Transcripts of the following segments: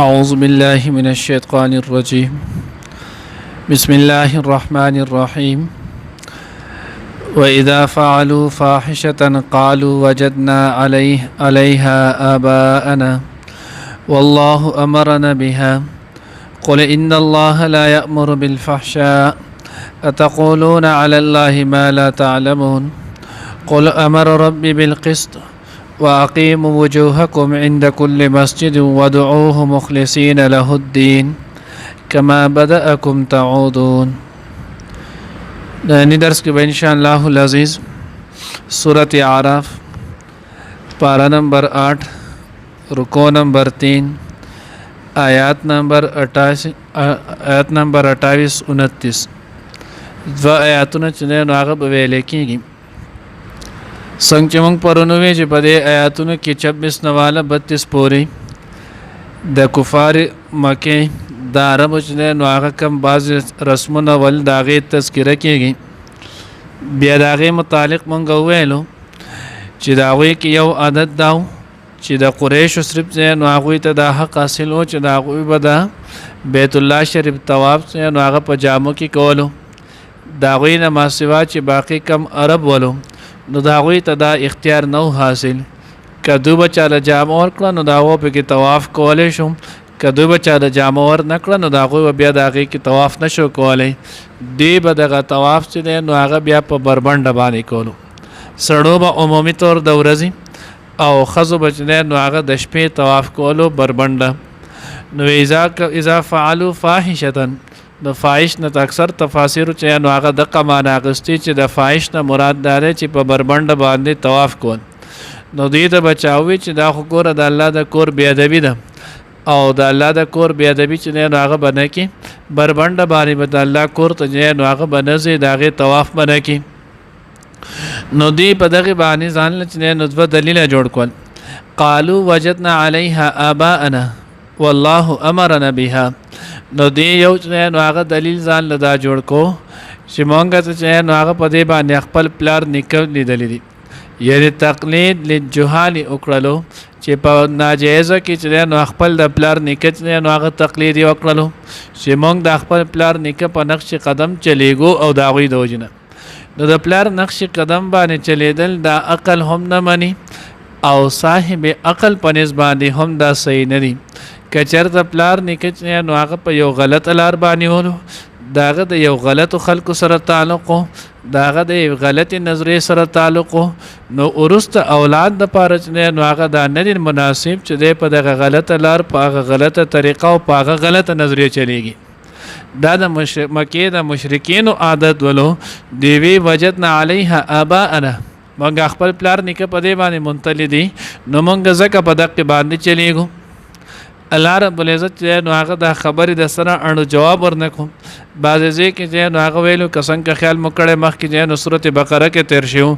أعوذ بالله من الشيطان الرجيم بسم الله الرحمن الرحيم وإذا فعلوا فاحشة قالوا وجدنا عليها آباءنا والله أمرنا بها قل إن الله لا يأمر بالفحشاء أتقولون على الله ما لا تعلمون قل أمر ربي بالقسط وأقيموا وجوهكم عند كل مسجد وادعوه مخلصين له الدين كما بدأكم تعودون. ننني درس کې به ان شاء الله العزیز سورۃ اعراف پارا نمبر 8 رکو نمبر 3 آیات نمبر 28 29 دو آیاتونه چې نه هغه به ویل کېږي. څنګه چې موږ پرونو وی چې په دې آیاتونو کې 26 نواله 32 پورې د کفار مکه د عربو چې نو هغه کم بعض رسمونه ول د هغې تذکره کېږي. بیا د هغې متعلق موږ وویلو چې د هغوی کې یو عادت دا و چې د قریشو صرف نو هغوی ته دا حق حاصل و چې د هغوی به د بیت الله شریف طواف نو هغه په جامو کې کولو. د هغوی نه ما سوا چې باقي کم عرب ولو نو د هغوی ته دا اختیار نه حاصل. که دوی به چاله جامه ورکړه نو د هغو پکې طواف کولی شو، که دوی به چاله جامه ور نه کړه نو د هغوی به بیا د هغې کې طواف نه شو کولی. دی به دغه طواف چې دی نو هغه بیا په بربنډه باندې کولو. سړو به عمومي طور د ورځې او ښځو به چې دی نو هغه د شپې طواف کولو بربنډه. نو اذا فعلوا فاحشة د فاحش نه اکثر تفاسیر چې نو هغه دغه معنی اخیستي چې د فاحش نه مراد دا دی چې په بربنډه باندې طواف کول. نو دوی ته بچاوي چې دا خو ګوره د الله د کور بې ادبي ده او د الله د کور بې ادبي چې نو هغه به نه کړي، بربنډه باندې به د الله کور ته نو هغه به نه ځي، د هغې طواف به نه کړي. نو دوی په دغې باندې ځان له چې نو دوه دلیله جوړ کول. قالوا وجدنا عليها آباءنا والله امرنا بها. نو دی یو چې نو هغه دلیل ځان له دا جوړ کو چې مونږ ته چې نو هغه په دې باندې خپل پلار نیکه لیدلی دي، یعنې تقلید للجهال وکړلو چې په ناجایزه کې چې نو خپل د پلار نیکه چې نو هغه تقلید یې وکړلو چې مونږ د خپل پلار نیکه په نقش قدم چلیږو او د هغوی د وجې نه. نو د پلار نقش قدم باندې چلیدل دا عقل هم نه مني او صاحب عقل په نسبت باندې هم دا صحیح نه دي. که چېرته پلار نیکه چې نو هغه په یو غلط لار باندې ولو، د هغه د یو غلطو خلکو سره تعلق و، د هغه د یو غلطې نظریې سره تعلق و، نو وروسته اولاد دپاره چې نو هغه دا نه دی مناسب چې دی په دغه غلطه لار په هغه غلطه طریقه او په هغه غلطه نظریه چلیږي. دا د مکې د مشرکینو عادت ولو دیوی وجدنا علیها آباءنا، موږ خپل پلار نیکه په دې باندې منتلی دي نو موږ ځکه په دقې باندې چلیږو. الله رب العزت چې نو هغه د خبرې د سره اړو جواب ورنکو. بعضې ځای کې چې نو هغه ویلو که څنګه خیال مو کړی مخکې چې نو سورت بقره کې تیر شو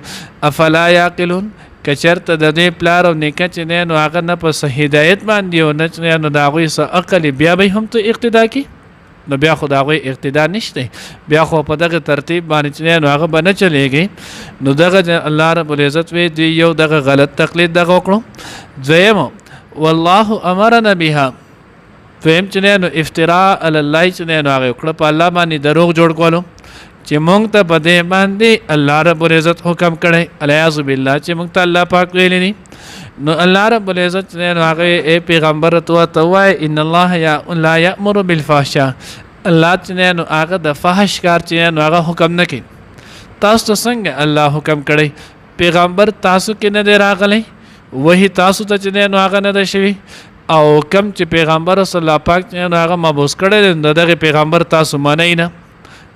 افلا یعقلون. که چېرته د دې پلار او نیکه چې نو هغه نه په څه هدایت باندې او نه چې نو د هغوی څه عقل بیا به هم ته اقتدا کړي، نو بیا خو د هغوی اقتدا نشته، بیا خو په دغه ترتیب باندې چې نو هغه به نه چلیږي. نو دغه الله رب العزت وی دوی یو دغه غلط تقلید دغه وکړو. دویمو والله امرنا بها، فهم چې نو افتراء علی الله چې نو هغه وکړه په الله باندې دروغ جوړ کولو چې مونږ ته په دې باندې الله رب العزت حکم کړی الیاذ بالله چې مونږ ته الله پاک ویلی دي. نو الله رب العزت نو هغه ای پیغمبر ته وایي ان الله لا یأمر بالفحشاء، الله چې نو هغه د فحش کار چې نو هغه حکم نه کوي. تاسو ته څنګه الله حکم کړی؟ پیغمبر تاسو کې نه دی راغلی، وحی تاسو ته چې نو هغه نه ده شوي، او کم چې پیغمبر صلی الله پاک نو هغه مبعوث کړی دی نو دغه پیغمبر تاسو منئ نه.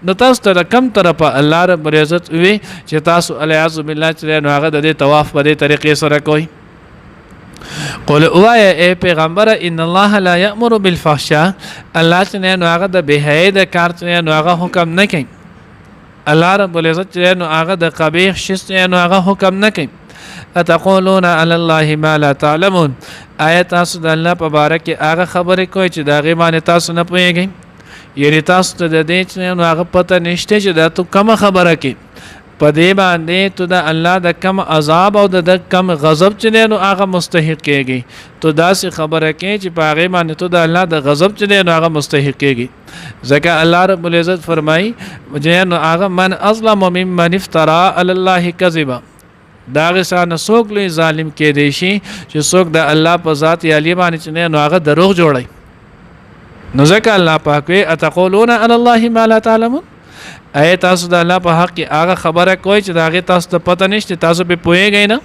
نو تاسو ته کم طرفه الله رب العزت وی چې تاسو الیاذ بالله چې نو هغه د دې طواف په دې طریقې سره کوئ. قل اوایه ای پیغمبر ان الله لا یأمر بالفحشاء، الله چې نو هغه د بېحیایۍ د کار چې نو هغه حکم نه کوي. الله رب العزت چې نو هغه د قبیح شی نو هغه حکم نه کوي. اتقولون علی الله ما لا تعلمون، آیا تاسو د الله په باره کې هغه خبرې کوئ چې د هغې باندې تاسو نه پوهېږئ؟ یعنې تاسو ته د دې چې نو هغه پته نشته چې دا تو کومه خبره کې په دې باندې ته د الله د کم عذاب او د کم غضب چې دی نو هغه مستحق کېږي. تو داسې خبره کې چې په هغې باندې ته د الله د غضب چې دی نو هغه مستحق کېږي. ځکه الله رب العزت فرمایي نو هغه من اظلم ممن افترا علی الله کذبا، دا هغې څخه نه څوک لوی ظالم کېدی شي چې څوک د الله په ذات عالی باندې چې دی نو هغه دروغ جوړوي. نو ځکه الله پاک وایي اتقولون علی الله ما لا تعلمون، ایا تاسو د الله په حق کې هغه خبره کوئ چې د هغې تاسو ته پته نشته، تاسو پرې پوهېږئ نه.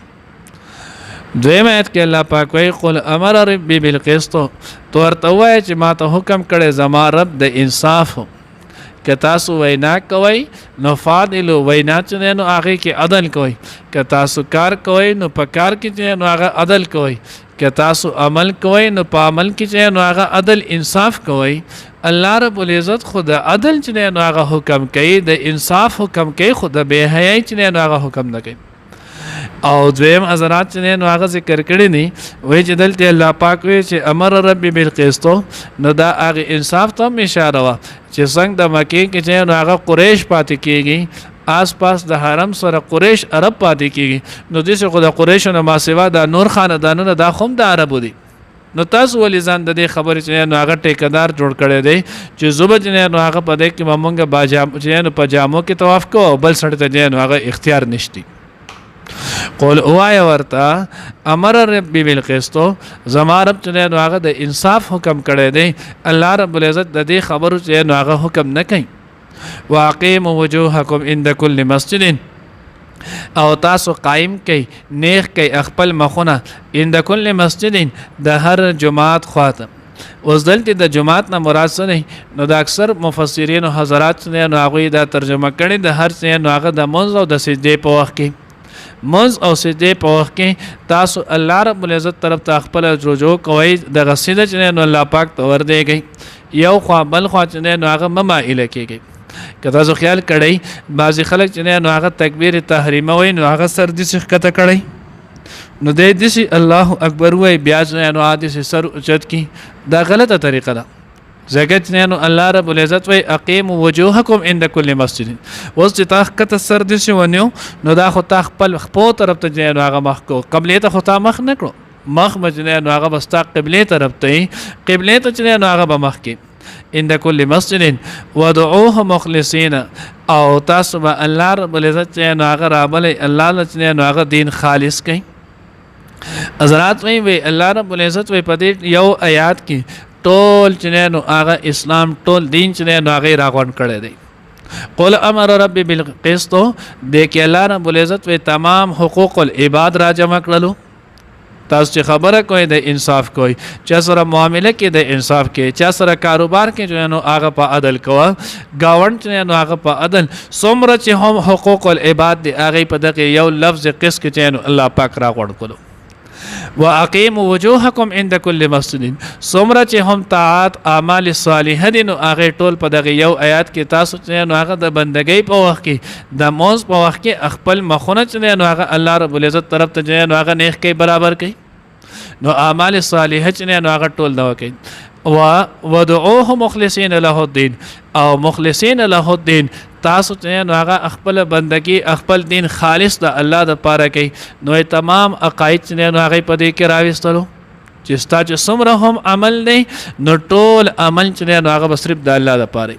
دویم آیت کې الله پاک وایي قل امر ربي بالقسط، تو ورته ووایه چې ما ته حکم کړی زما رب د انصاف. که تاسو وینا کوئ نو فاعلو وینا چې دی نو هغې کې عدل کوئ، که تاسو کار کوئ نو په کار کې چې نو هغه عدل کوئ، که تاسو عمل کوئ نو په عمل کې چې نو هغه عدل انصاف کوئ. الله رب العزت خود عدل چې دی نو هغه حکم کوي، د انصاف حکم کوي، خو د بې حیایي چې دی نو هغه حکم نه کوي. او دویم حضرات چې دی نو هغه ذکر کړي دي، وایي چې دلته الله پاک وایي چې امر ربي بالقسط، نو دا هغه انصاف ته هم اشاره وه چې څنګه د مکې کې چې نو هغه قریش پاتې کېږي، آس پاس د حرم سره قریش عرب پاتې کېږي، نو داسې خو د قریشو نه ماسوا د نور خاندانونه دا خو هم د عربو دي. نو تاسو ولې ځان د دې خبرې چې نو هغه ټیکهدار جوړ کړی دی چې زه به چې نو هغه په دې کې به مونږ چې نو په جامو کې طواف کوو او بل سړي ته چې نو هغه اختیار نشتی. قول اوایا ورته امر ربي بالقسط، زما رب چې نو هغه د انصاف حکم کړی دی. الله رب العزت د دې خبرو چې نو هغه حکم نه کوي. واقیموا وجوهکم عند کل مسجد، او تاسو قائم کئ نیغ کئ خپل مخونه عند کل مسجد، د هر جماعت خواته. اوس دلته د جماعت نه مراد څه دی؟ نو د اکثر مفسرین او حضرات نو هغوی دا ترجمه کړي د هر څه نو هغه د منځ او د سجدې په وخت کې، منځ او سجدې په وخت کې تاسو الله رب العزت طرف ته خپل رجوع کوئ، دغه سجده چې نو الله پاک ته وردیږئ، یو خوا بل خوا چې نو هغه مه مایله کېږئ. که تاسو خیال کړئ بعضې خلک چې نو هغه تکبیر تحریمه وایي نو هغه سر داسې ښکته کړئ، نو دی داسې الله اکبر وایي بیا چې نو هغه داسې سر اوچت کړي، دا غلطه طریقه ده. ځکه چې نو الله رب العزت وایي اقیموا وجوهکم عند کل مسجد. اوس چې تا ښکته سر داسې ونیو نو دا خو تا خپل خپو طرف ته چې نو هغه مخ کو، قبلې ته خو تا مخ نه کړو، مخ به چې نو هغه به ستا قبلې طرف ته وي، قبلې ته چې نو هغه به مخ کې عند کل مسجد ودعوه مخلصین، او تاسو به الله رب العزت چې نو هغه رابلی الله چې نو هغه دین خالص کوي. حضرات وایي الله رب العزت وایي په دې یو آیات کې ټول چې نو هغه اسلام ټول دین چې نو هغه راغونډ کړی دی. قل امر ربي بالقسط، دې کې الله رب العزت وایي تمام حقوق العباد را جمع کړلو. تاسو چې خبره کوئ د انصاف کوئ، چا سره معامله کې د انصاف کې، چا سره کاروبار کې چې نو هغه په عدل کوه، ګاونډ چې نو هغه په عدل. څومره چې هم حقوق العباد دی هغې په دغه یو لفظ قسط کې چې نو الله پاک راغونډ کړو. واقیموا وجوهکم عند کل مسجد، څومره چې هم طاعات اعمال صالحه دي نو هغې ټول په دغه یو آیات کې تاسو چې نو هغه د بندګۍ په وخت کې، د مونځ په وخت کې خپل مخونه چې نو هغه الله رب العزت طرف ته چې نو هغه نیغ کوي، برابر کوي، نو اعمال صالحه چې نو هغه ټول دغه کوي. ودعوه مخلصین له الدین، او مخلصین له الدین تاسو چې نو هغه خپل بندگی خپل دین خالص د الله د پاره کوي، نو تمام عقاید چې نو هغه په دې کې راوستلو چې ستا چې څومره هم عمل دی نو ټول عمل چې نو هغه به صرف د الله د پاره.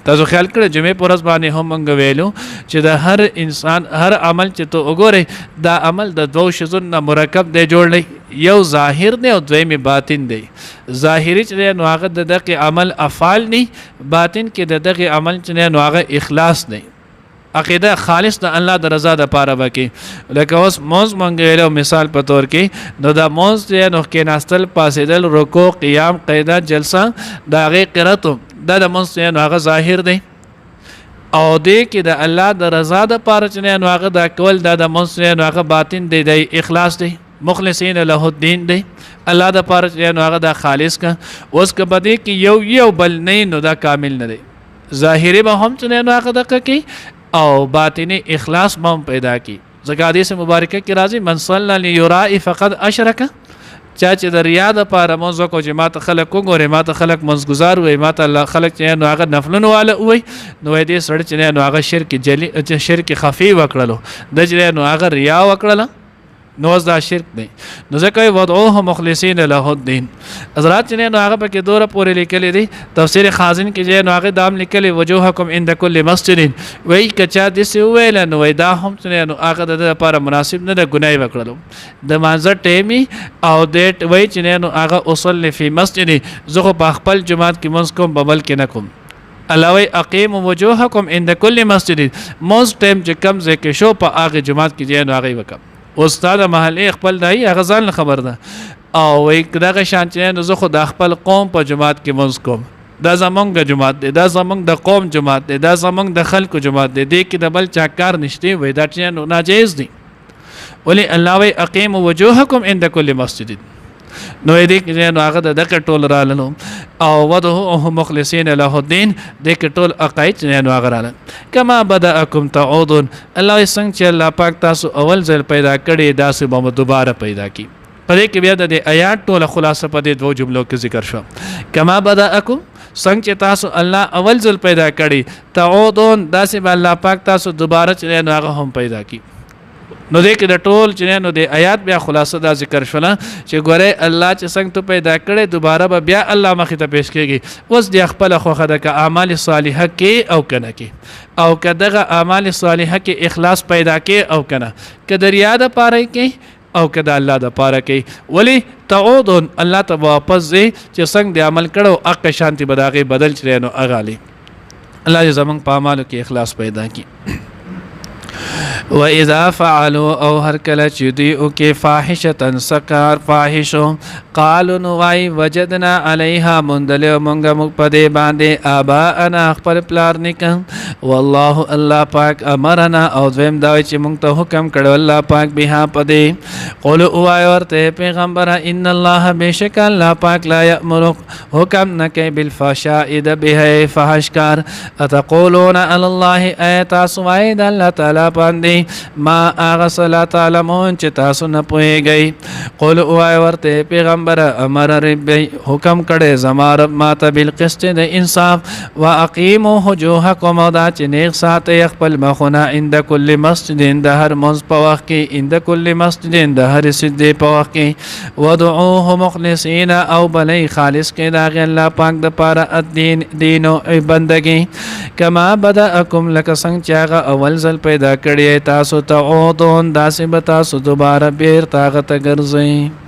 تاسو خیال کړئ جمعې په ورځ باندې هم موږ ویلو چې د هر انسان هر عمل چې ته وګورئ دا عمل د دوو شیزونو نه مرکب دی جوړ دی، یو ظاهر دی او دویم باطن دی. ظاهري چې دی نو هغه د دغه عمل افعال نه، باطن کې د دغه عمل چې نو هغه اخلاص دی، عقیده خالص د الله د رضا د پاره وکي. لکه اوس مونځ مونږ ویلو مثال په تور کې، نو دا مونځ دی نو کېناستل، پاسېدل، رکوع، قیام، قعده، جلسه، د هغې قرت دا د مونځ نو هغه ظاهر دی، او دې کې د الله د رضا د پاره چې نو هغه دا کول دا د مونځ نو هغه باطن دی، د اخلاص دی، مخلصین له الدین دی، الله د پاره چې نو هغه دا خالص کا. اوس که په دې کې یو بل نه نو دا کامل نه دی. ظاهري به هم چې نو هغه دقه کوي او باطنی اخلاص به هم پیدا کی. ځکه حدیث مبارکه کې راځي من صلی لیراء فقد اشرک، چا چې د ریا دپاره مونځ وکړو چې ما ته خلک وګوري ما ته خلک منځګزار وایي ما ته خلک چې نو هغه نفلونو والا وایي نو وایي دې سړی چې نو هغه شرک خفي وکړلو د چې نو هغه ریا وکړله نو دا شرک دی نو ځکه ودعوه مخلصین له الدین حضرات چې نو هغه پکې دوره پورې لیکلي دي تفسیر خازن کې چې نو هغه دام لیکلي وجوهکم عند کل مسجد وایي کچا دې ویل نو وایي دا هم چې نو هغه د لپاره مناسب نه ده ګناه وکړلو د مانځه ټیمي او دې وایي چې نو هغه اصلي فی مسجد زه په خپل جماعت کې منځ کوم ببل کې نه کوم الله وی اقیم وجوهکم عند کل مسجد موز ټیم چې کم ځای کې شو په هغه جماعت کې چې نو هغه وکم استاد محلي خپل دی هغه ځان خبر ده او وای دغه شان چې نو زه خو د خپل قوم په جماعت کې منځ کوم دا زمونږ جماعت دی دا زمونږ د قوم جماعت دی دا زمونږ د خلکو جماعت دی دې کې د بل چا کار نشته وای دا چې نو ناجیز دی ولی الله وی اقیم وجوهکم عند کل مسجد نو دې کې نو هغه د ټول رالنو او وضعه مخلصین له الدین دې کې ټول عقاید نو هغه رالن کما بدأکم تعودون الله څنګه چې الله پاک تاسو اول ځل پیدا کړي داسې به دوباره پیدا کی په دې کې بیا د آیات ټول خلاصه په دې دوه جملو کې ذکر شو کما بدأکم څنګه چې تاسو الله اول ځل پیدا کړي تعودون داسې به الله پاک تاسو دوباره چې نو هغه هم پیدا کی نو دې کې د ټول چې نو د آیات بیا خلاصه دا ذکر شوله چې ګوره الله چې څنګه ته پیدا کړي دوباره به بیا الله مخې ته پیش کېږي اوس د خپل خوخه د اعمال صالحه کې او کنه کې او که دغه اعمال صالحه کې اخلاص پیدا کې او کنه که د ریا د پاره کې او که د الله د پاره کې ولی تعودون الله ته واپس ځي چې څنګه د عمل کړو اق شانتي بداغه بدل چره نو اغالي الله زمونږ په اعمالو کې اخلاص پیدا کړي وَإِذَا فَعَلُوا أَوْ هَرْكَلَ چُدِئُ كِ فَاحِشَةً سَكَارْ فَاحِشُ قَالُوا نُوَائِ وَجَدْنَا عَلَيْهَا مُنْدَلِو مُنْگَ مُقْپَدِ باندې آباءنا خپل پلار نکم والله الله پاک امرنا او دویم دا چې مونږ ته حکم کړو الله پاک بها پدې قول او ورته پیغمبر ان الله بشک الله پاک لا یأمر حکم نه کوي بالفحشاء د به فحشکار اتقولون علی الله ایت سوید الله تعالی باندې ما هغه صلات علمون چې تاسو نه پوهیږئ قول او ورته پیغمبر امر رب حکم کړي زما رب ماته بالقسط د انصاف واقیموا وجوهکم دا چې نیک ساتي خپل مخونه عند کل مسجد د هر منځ په وخت کې عند کل مسجد د هر سجدې په وخت کې ودعوه مخلصین او بلې خالص کې دا الله پاک د پاره الدین دین او بندګي کما بدأکم لک څنګه چې هغه اول ځل پیدا کړی تاسو ته او دون داسې به تاسو دوباره بیرته هغه ته ګرځئ